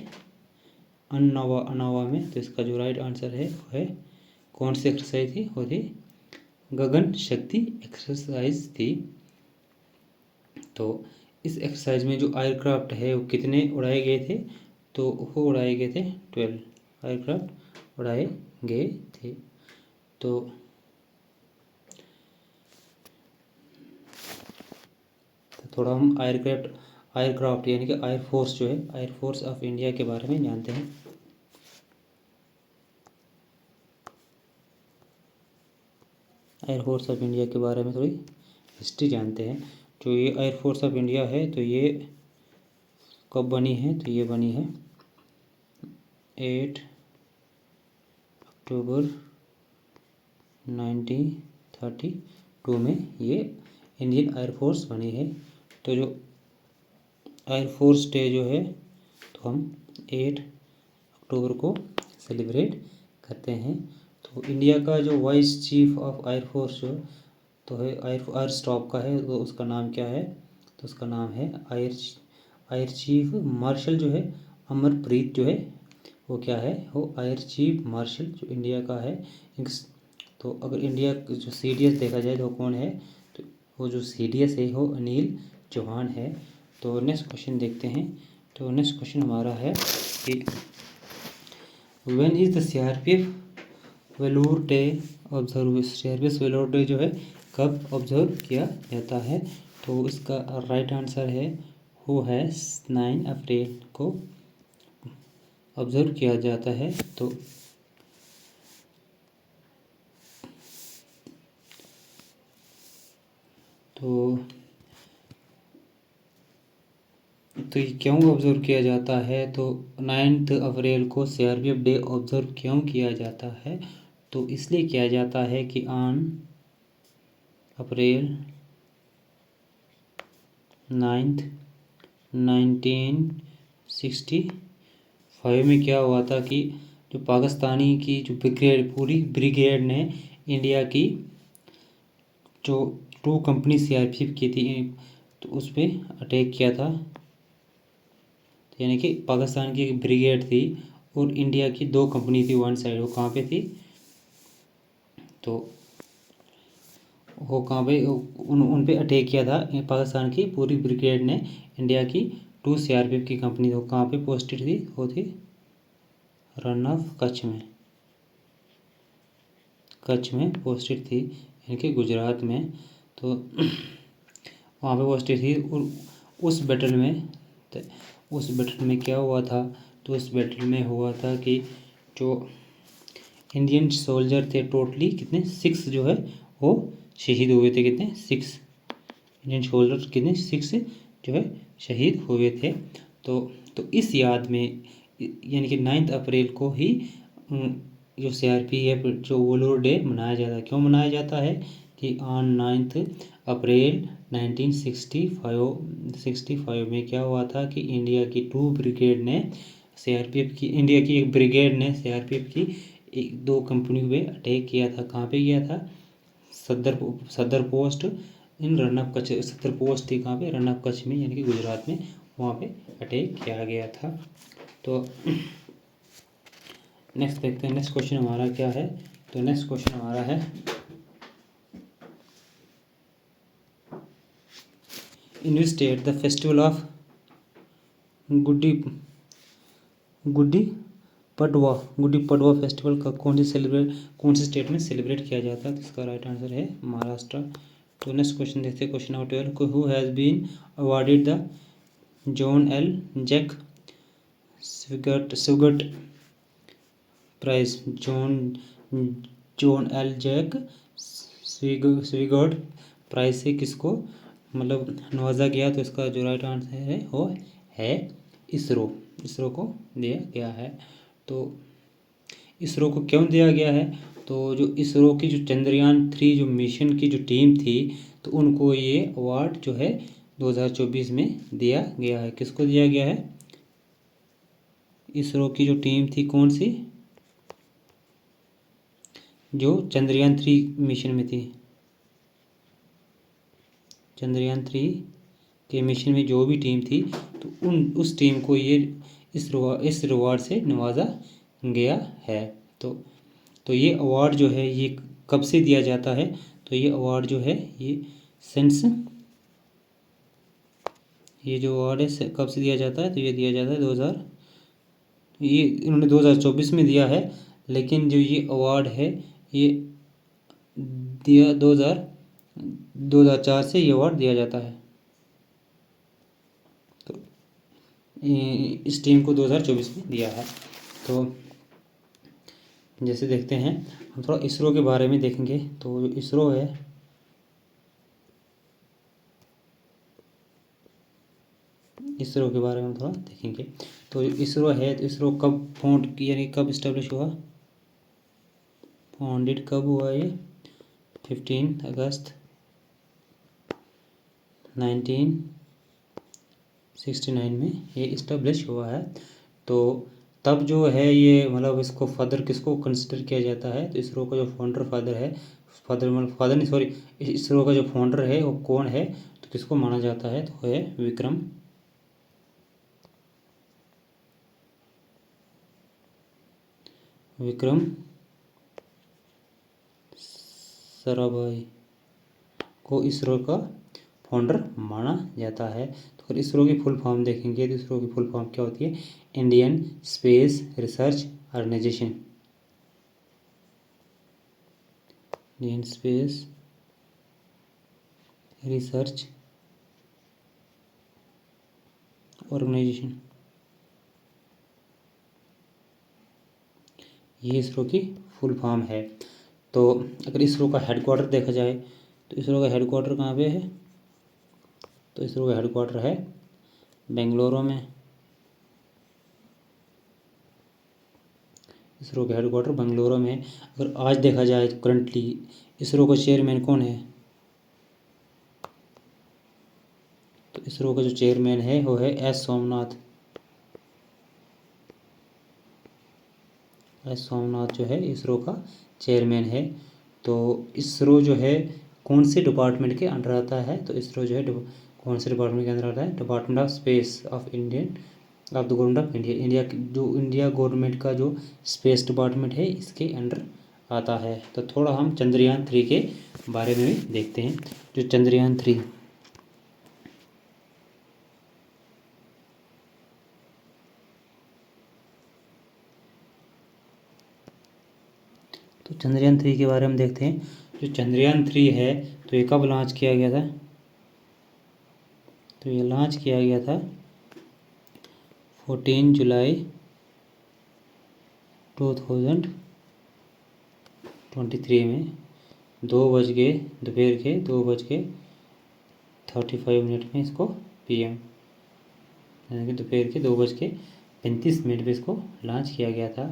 Speaker 1: अनावा में। तो इसका जो राइट आंसर है वो है कौन सी एक्सरसाइज थी? वो थी गगन शक्ति एक्सरसाइज थी। तो इस एक्सरसाइज में जो एयरक्राफ्ट है वो कितने उड़ाए गए थे? तो वो उड़ाए गए थे 12 एयरक्राफ्ट उड़ाए गए थे। तो थोड़ा हम एयरक्राफ्ट यानी कि एयरफोर्स जो है एयरफोर्स ऑफ इंडिया के बारे में जानते हैं। एयरफोर्स ऑफ इंडिया के बारे में थोड़ी हिस्ट्री जानते हैं। जो ये एयरफोर्स ऑफ इंडिया है तो ये कब बनी है? तो ये बनी है 8 अक्टूबर 1932 में ये इंडियन एयरफोर्स बनी है। तो जो एयरफोर्स डे जो है तो हम 8 अक्टूबर को सेलिब्रेट करते हैं। तो इंडिया का जो वाइस चीफ ऑफ एयरफोर्स जो तो है एयर स्टाफ का है, तो उसका नाम क्या है? तो उसका नाम है एयर चीफ मार्शल जो है अमरप्रीत जो है वो क्या है? वो एयर चीफ मार्शल जो इंडिया का है। तो अगर इंडिया जो CDS देखा जाए तो कौन है? तो वो जो CDS है वो अनिल चौहान है। तो नेक्स्ट क्वेश्चन देखते हैं। तो नेक्स्ट क्वेश्चन हमारा है कि when is the CRPF Vellore day observe? CRPF Vellore day जो है कब ऑब्जर्व किया जाता है? तो इसका राइट आंसर है वो है 9 अप्रैल को ऑब्जर्व किया जाता है। तो ये क्यों ऑब्जर्व किया जाता है? तो 9 अप्रैल को CRPF डे ऑब्जर्व क्यों किया जाता है? तो इसलिए किया जाता है कि ऑन अप्रैल 9 1965 में क्या हुआ था कि जो पाकिस्तानी की जो पूरी ब्रिगेड ने इंडिया की जो 2 कंपनी CRPF की थी तो उस पर अटैक किया था। तो यानी कि पाकिस्तान की एक ब्रिगेड थी और इंडिया की 2 कंपनी थी वन साइड। वो कहाँ पे थी? तो वो कहाँ पे उन पे अटैक किया था पाकिस्तान की पूरी ब्रिगेड ने इंडिया की 2 CRPF की कंपनी। वो कहाँ पे पोस्टेड थी? वो थी रन ऑफ कच्छ में पोस्टेड थी, यानी कि गुजरात में। तो वहाँ पे पोस्टेड थी और उस बैटल में क्या हुआ था? तो उस बैटल में हुआ था कि जो इंडियन सोल्जर थे टोटली कितने 6 जो है वो शहीद हुए थे। कितने? 6 इंडियन सोल्जर कितने 6 जो है शहीद हुए थे। तो इस याद में यानी कि 9 अप्रैल को ही जो CRPF जो वोलूर डे मनाया जाता है। क्यों मनाया जाता है? कि ऑन 9 अप्रैल 1965 में क्या हुआ था कि इंडिया की 2 ब्रिगेड ने इंडिया की एक ब्रिगेड ने CRPF की 2 कंपनी पे अटैक किया था। कहाँ पे किया था? सदर post in run of Kutch. सदर पोस्ट थी कहाँ पे? रन ऑफ कच्छ में, यानी कि गुजरात में। वहाँ पे अटैक किया गया था। तो नेक्स्ट देखते हैं नेक्स्ट क्वेश्चन हमारा क्या है। तो नेक्स्ट क्वेश्चन हमारा है in which state the festival of Gudi Gudi Gudi Padwa festival का कौन सी स्टेट में सेलिब्रेट किया जाता है? तो इसका राइट आंसर है महाराष्ट्र। तो नेक्स्ट क्वेश्चन देखते हैं, question number 12, who has been awarded the John L Jack Swigert prize? John L Jack Swigert prize से किसको मतलब नवाजा गया? तो इसका जो राइट आंसर है वो है इसरो को दिया गया है। तो इसरो को क्यों दिया गया है? तो जो इसरो की जो चंद्रयान 3 जो मिशन की जो टीम थी, तो उनको ये अवार्ड जो है 2024 में दिया गया है। किसको दिया गया है? इसरो की जो टीम थी कौन सी, जो चंद्रयान 3 मिशन में थी, चंद्रयान 3 के मिशन में जो भी टीम थी, तो उस टीम को ये इस अवार्ड से नवाजा गया है। तो ये अवार्ड जो है ये कब से दिया जाता है? तो ये अवार्ड जो है ये जो अवार्ड है कब से दिया जाता है? तो ये दिया जाता है ये इन्होंने 2024 में दिया है, लेकिन जो ये अवार्ड है ये दिया 2004 से ये अवार्ड दिया जाता है। तो इस टीम को 2024 में दिया है। तो जैसे देखते हैं हम थोड़ा इसरो के बारे में देखेंगे। तो जो इसरो है, इसरो के बारे में थोड़ा देखेंगे। तो इसरो है, तो इसरो कब यानी कब इस्टेब्लिश हुआ? फाउंडेड कब हुआ ये? 15 अगस्त 1969 में ये इस्टेब्लिश हुआ है। तो तब जो है ये मतलब इसको फादर किसको कंसिडर किया जाता है? तो इसरो का जो फाउंडर फादर नहीं सॉरी, इसरो का जो फाउंडर है वो कौन है? तो किसको माना जाता है? तो है विक्रम साराभाई को इसरो का फाउंडर माना जाता है। तो अगर इसरो की फुल फॉर्म देखेंगे तो इसरो की फुल फॉर्म क्या होती है? Indian space research organisation. Indian space research organisation, ये इसरो की फुल फॉर्म है। तो अगर इसरो का हेडक्वार्टर देखा जाए तो इसरो का हेडक्वार्टर कहाँ पे है? तो इसरो का हेडक्वार्टर है बेंगलुरु में। इसरो का हेडक्वार्टर बेंगलुरु में। अगर आज देखा जाए तो करंटली इसरो का चेयरमैन कौन है? तो इसरो का जो चेयरमैन है वो है एस सोमनाथ जो है इसरो का चेयरमैन है। तो इसरो जो है कौन से डिपार्टमेंट के अंडर आता है? तो इसरो जो है कौन से डिपार्टमेंट के अंदर आता है? Department of space of the government of India. India government का जो स्पेस डिपार्टमेंट है इसके अंडर आता है। तो थोड़ा हम चंद्रयान 3 के बारे में भी देखते हैं। जो चंद्रयान 3 तो चंद्रयान 3 के बारे में देखते हैं। जो चंद्रयान 3 है तो ये कब लॉन्च किया गया था? तो ये लॉन्च किया गया था 14 जुलाई 2023 में 2 बज के दोपहर के 2:35 में इसको PM यानी कि दोपहर के 2:35 पे इसको लॉन्च किया गया था।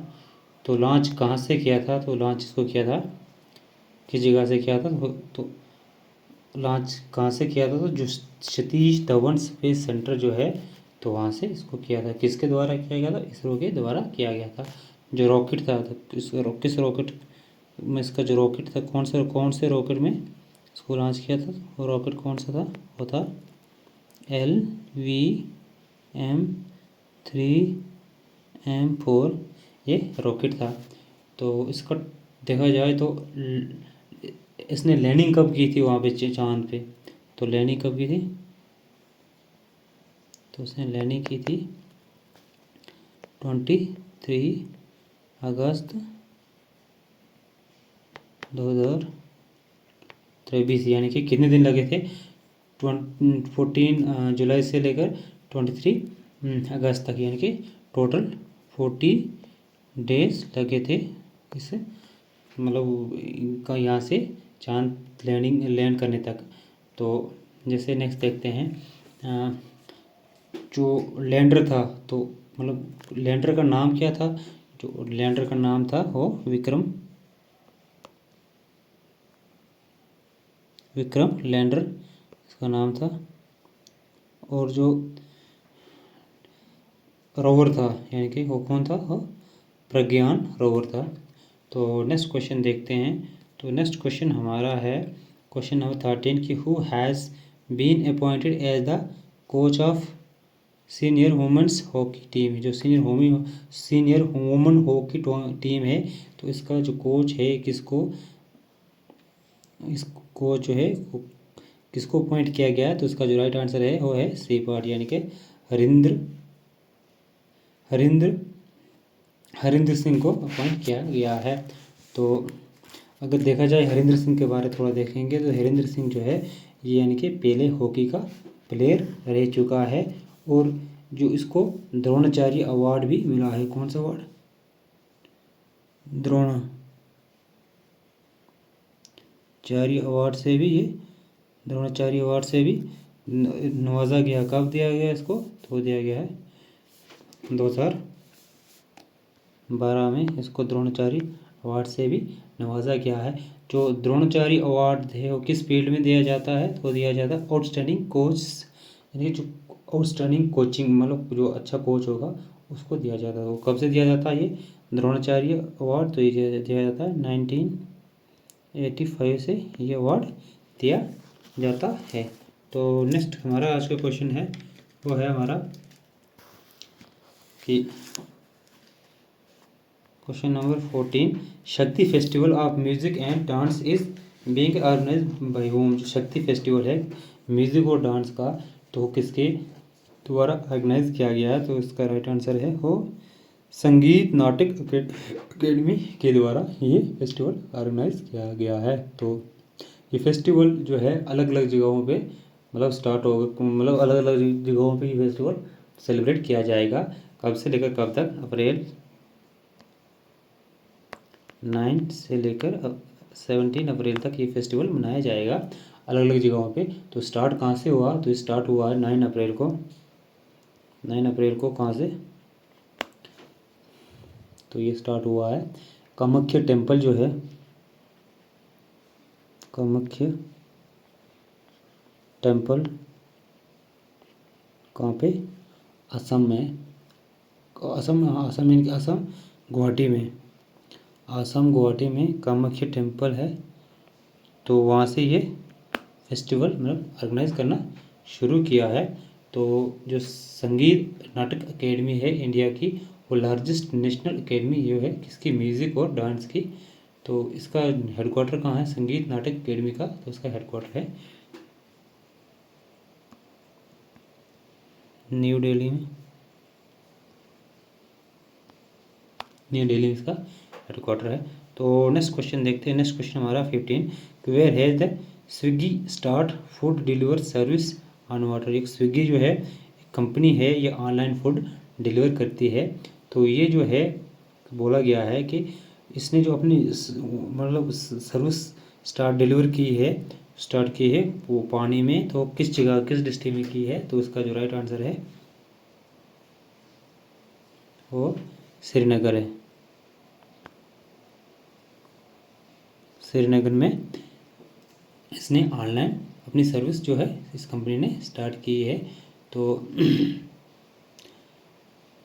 Speaker 1: तो लॉन्च कहाँ से किया था? तो लॉन्च इसको किया था किस जगह से किया था? तो लॉन्च कहाँ से किया था? तो जो सतीश धवन स्पेस सेंटर जो है तो वहाँ से इसको किया था। किसके द्वारा किया गया था? इसरो के द्वारा किया गया था। जो रॉकेट था तो किस रॉकेट में इसका जो रॉकेट था कौन से रॉकेट में इसको लॉन्च किया था? वो रॉकेट कौन सा था? वो था LVM-3M4 ये रॉकेट था। तो इसका देखा जाए तो इसने लैंडिंग कब की थी वहाँ पे चांद पे? तो लैंडिंग कब की थी? तो उसने लैंडिंग की थी 23 अगस्त 2023, यानी कि कितने दिन लगे थे? 14 जुलाई से लेकर 23 अगस्त तक, यानी कि टोटल 40 डेज लगे थे इस मतलब इनका यहाँ से चांद लैंड करने तक। तो जैसे नेक्स्ट देखते हैं, जो लैंडर था, तो मतलब लैंडर का नाम क्या था? जो लैंडर का नाम था वो विक्रम लैंडर इसका नाम था। और जो रोवर था, यानी कि वो कौन था? वो प्रज्ञान रोवर था। तो नेक्स्ट क्वेश्चन देखते हैं। तो नेक्स्ट क्वेश्चन हमारा है क्वेश्चन नंबर 13 कि who has been appointed as the coach of senior women's hockey team. जो सीनियर वुमेन हॉकी टीम है, तो इसका जो कोच है इस कोच जो है किसको अपॉइंट किया गया है? तो इसका जो राइट आंसर है वो है सी पार्ट, यानी कि हरिंद्र सिंह को अपॉइंट किया गया है। तो अगर देखा जाए हरिंद्र सिंह के बारे थोड़ा देखेंगे, तो हरिंद्र सिंह जो है ये यानी कि पहले हॉकी का प्लेयर रह चुका है, और जो इसको द्रोणाचार्य अवार्ड भी मिला है। कौन सा अवार्ड? द्रोणाचार्य अवार्ड से भी नवाजा गया। कब दिया गया इसको? तो दिया गया है 2012 में इसको द्रोणाचार्य अवार्ड से भी नवाजा गया है। जो द्रोणाचार्य अवार्ड है वो किस फील्ड में दिया जाता है? तो दिया जाता है आउटस्टैंडिंग कोच, यानी जो आउटस्टैंडिंग कोचिंग मतलब जो अच्छा कोच होगा उसको दिया जाता है। वो कब से दिया जाता है ये द्रोणाचार्य अवार्ड? तो ये दिया जाता है 1985 से ये अवार्ड दिया जाता है। तो नेक्स्ट हमारा आज का क्वेश्चन है वो है हमारा कि question number 14, Shakti festival of music and dance is being organised by home. जो शक्ति फेस्टिवल है म्यूजिक और डांस का, तो किसके द्वारा ऑर्गेनाइज किया गया है? तो इसका राइट आंसर है वो संगीत नाटक अकेडमी के द्वारा ये फेस्टिवल ऑर्गेनाइज किया गया है। तो ये फेस्टिवल जो है अलग अलग जगहों पे मतलब स्टार्ट होगा, मतलब अलग अलग जगहों पे ये फेस्टिवल सेलिब्रेट किया जाएगा। कब से लेकर कब तक? अप्रैल 9 से लेकर 17 अप्रैल तक ये फेस्टिवल मनाया जाएगा अलग अलग जगहों पे। तो स्टार्ट कहाँ से हुआ? तो स्टार्ट हुआ है 9 अप्रैल को। 9 अप्रैल को कहाँ से? तो ये स्टार्ट हुआ है कामाख्या टेम्पल जो है, कामाख्या टेम्पल कहाँ पे? असम में। असम गुवाहाटी में। असम गुवाहाटी में कामाख्या टेम्पल है, तो वहाँ से ये फेस्टिवल मतलब ऑर्गेनाइज करना शुरू किया है। तो जो संगीत नाटक एकेडमी है इंडिया की, वो लार्जेस्ट नेशनल एकेडमी ये है किसकी? म्यूज़िक और डांस की। तो इसका हेडक्वार्टर कहाँ है संगीत नाटक एकेडमी का? तो इसका हेडक्वार्टर है न्यू दिल्ली में। न्यू दिल्ली इसका हेडक्वार्टर है। तो नेक्स्ट क्वेश्चन देखते हैं। नेक्स्ट क्वेश्चन हमारा 15, where has the Swiggy start food deliver service on water. एक स्विगी जो है कंपनी है, ये ऑनलाइन फूड डिलीवर करती है। तो ये जो है बोला गया है कि इसने जो अपनी मतलब सर्विस स्टार्ट की है वो पानी में। तो किस जगह किस डिस्ट्रिक्ट में की है? तो इसका जो राइट आंसर है वो श्रीनगर है। श्रीनगर में इसने ऑनलाइन अपनी सर्विस जो है इस कंपनी ने स्टार्ट की है। तो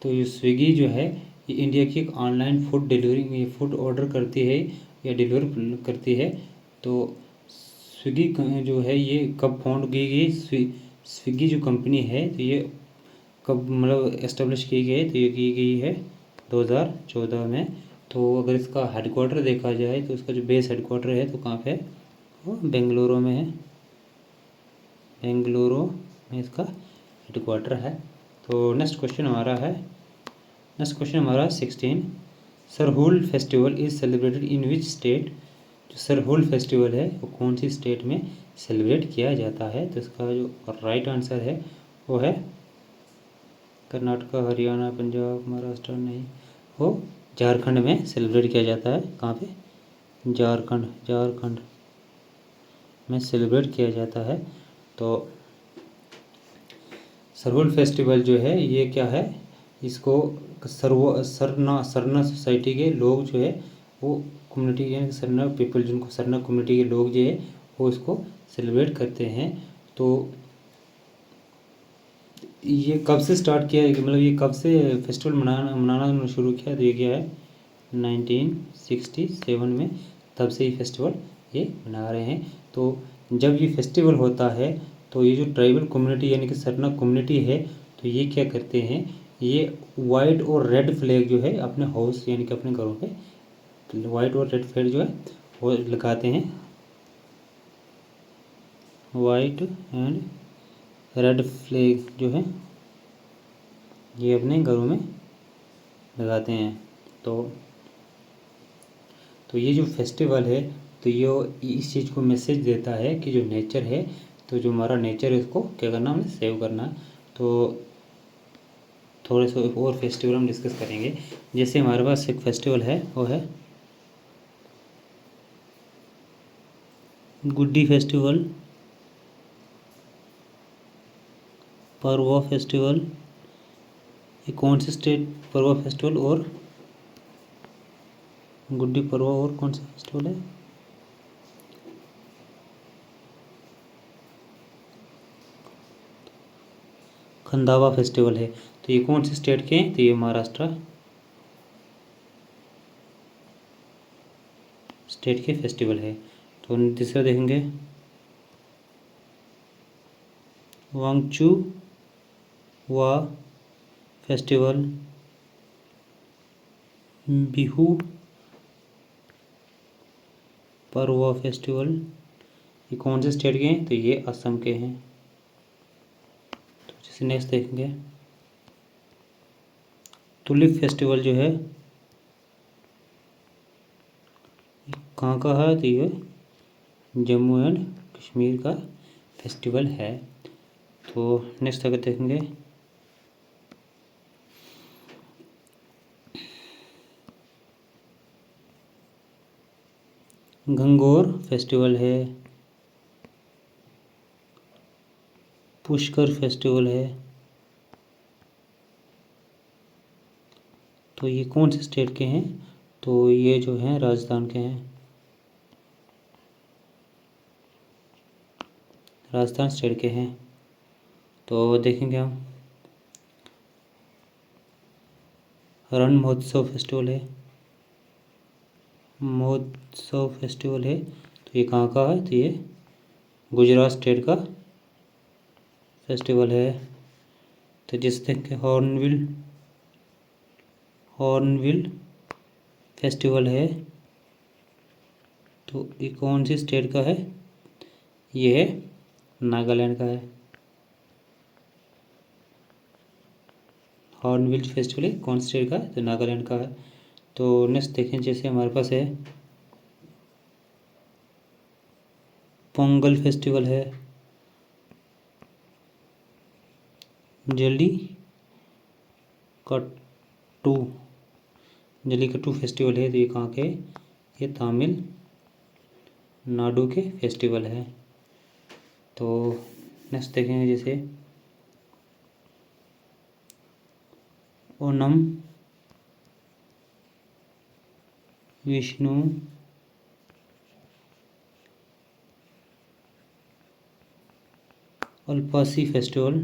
Speaker 1: ये स्विगी जो है ये इंडिया की एक online food delivery food order करती है या डिलीवर करती है। तो स्विगी जो है ये कब फाउंड की गई? स्विगी जो कंपनी है तो ये कब मतलब एस्टेब्लिश की गई? तो ये की गई है 2014 में। तो अगर इसका हेडक्वार्टर देखा जाए तो इसका जो बेस हेडक्वार्टर है तो कहाँ पे है? वो बेंगलुरु में है। बेंगलुरु में इसका हेडक्वार्टर है। तो नेक्स्ट क्वेश्चन हमारा है नेक्स्ट क्वेश्चन हमारा 16, Sarhul festival is celebrated in which state. जो सरहुल फेस्टिवल है वो कौन सी स्टेट में सेलिब्रेट किया जाता है। तो इसका जो राइट आंसर है वो है कर्नाटका, हरियाणा, पंजाब, महाराष्ट्र, नहीं, वो झारखंड में सेलिब्रेट किया जाता है। कहाँ पे? झारखंड में सेलिब्रेट किया जाता है। तो सरहुल फेस्टिवल जो है ये क्या है, इसको सरना सोसाइटी के लोग जो है वो कम्युनिटी यानी सरना पीपल, जिनको सरना कम्युनिटी के लोग जो है वो इसको सेलिब्रेट करते हैं। तो ये कब से स्टार्ट किया है, मतलब ये कब से फेस्टिवल मनाना शुरू किया। तो ये क्या है 1967 में, तब से ये फेस्टिवल ये मना रहे हैं। तो जब ये फेस्टिवल होता है तो ये जो ट्राइबल कम्युनिटी यानी कि सरना कम्युनिटी है तो ये क्या करते हैं, ये वाइट और रेड फ्लैग जो है अपने हाउस यानी कि अपने घरों पे वाइट और रेड फ्लैग जो है वो लगाते हैं। वाइट एंड रेड फ्लैग जो है ये अपने घरों में लगाते हैं। तो ये जो फेस्टिवल है तो ये इस चीज़ को मैसेज देता है कि जो नेचर है, तो जो हमारा नेचर है उसको क्या करना, हमें सेव करना। तो थोड़े से और फेस्टिवल हम डिस्कस करेंगे। जैसे हमारे पास एक फेस्टिवल है वो है गुड्डी फेस्टिवल, परवा फेस्टिवल। ये कौन से स्टेट, परवा फेस्टिवल और गुड्डी परवा, और कौन सा फेस्टिवल है, खंदावा फेस्टिवल है। तो ये कौन से स्टेट के हैं, तो ये महाराष्ट्र स्टेट के फेस्टिवल है। तो तीसरा देखेंगे वांगचू वा फेस्टिवल, बिहू परवा फेस्टिवल। ये कौन से स्टेट के हैं, तो ये असम के हैं। तो जैसे नेक्स्ट देखेंगे टुलिप फेस्टिवल जो है कहाँ का है, तो ये जम्मू एंड कश्मीर का फेस्टिवल है। तो नेक्स्ट अगर देखेंगे गंगोर फेस्टिवल है, पुष्कर फेस्टिवल है। तो ये कौन से स्टेट के हैं, तो ये जो हैं राजस्थान के हैं, राजस्थान स्टेट के हैं। तो देखेंगे हम रण महोत्सव फेस्टिवल है, महोत्सव फेस्टिवल है। तो ये कहाँ का है, तो ये गुजरात स्टेट का फेस्टिवल है। तो जिस देखें हॉर्नबिल फेस्टिवल है। तो ये कौन सी स्टेट का है, ये है नागालैंड का है। हॉर्नबिल फेस्टिवल है कौन सी स्टेट का है, तो नागालैंड का है। तो नेक्स्ट देखें जैसे हमारे पास है पोंगल फेस्टिवल है, जल्लीकट्टू फेस्टिवल है। तो ये कहाँ के, ये तमिलनाडु के फेस्टिवल है। तो नेक्स्ट देखेंगे जैसे ओनम विष्णु अल्पासी फेस्टिवल।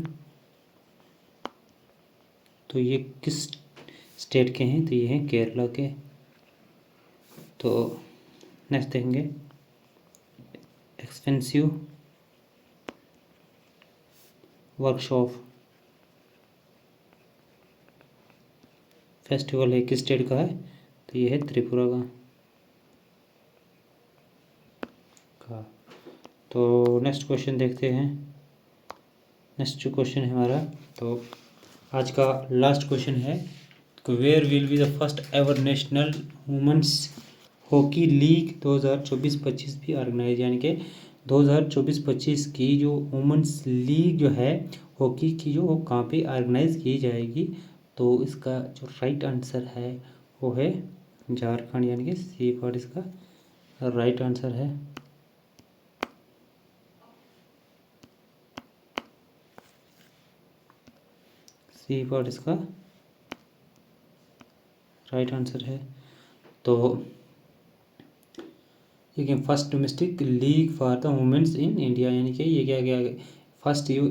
Speaker 1: तो ये किस स्टेट के हैं, तो ये हैं केरला के। तो नेक्स्ट देखेंगे एक्सपेंसिव वर्कशॉप फेस्टिवल है किस स्टेट का है, तो ये है त्रिपुरा का। तो नेक्स्ट क्वेश्चन देखते हैं। नेक्स्ट जो क्वेश्चन है हमारा, तो आज का लास्ट क्वेश्चन है। Where will be the first ever national women's hockey league 2024-25 भी ऑर्गेनाइज, यानी कि 2024-25 की जो वुमेन्स लीग जो है हॉकी की, जो वो कहाँ पे ऑर्गेनाइज की जाएगी। तो इसका जो राइट आंसर है वो है झारखंड, यानी कि सी फॉर इसका राइट आंसर है। सी फॉर इसका राइट आंसर है। तो देखिए first domestic league for the women's in India, यानी कि ये क्या क्या first you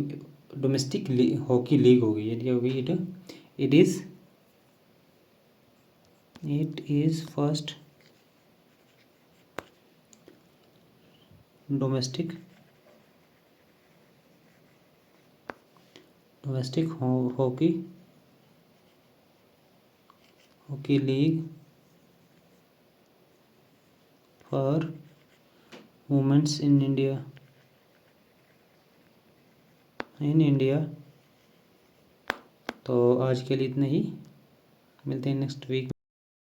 Speaker 1: domestic hockey league होगी, यानी क्या होगी, it is first domestic hockey league for women's in India. तो आज के लिए इतना ही, मिलते हैं नेक्स्ट वीक।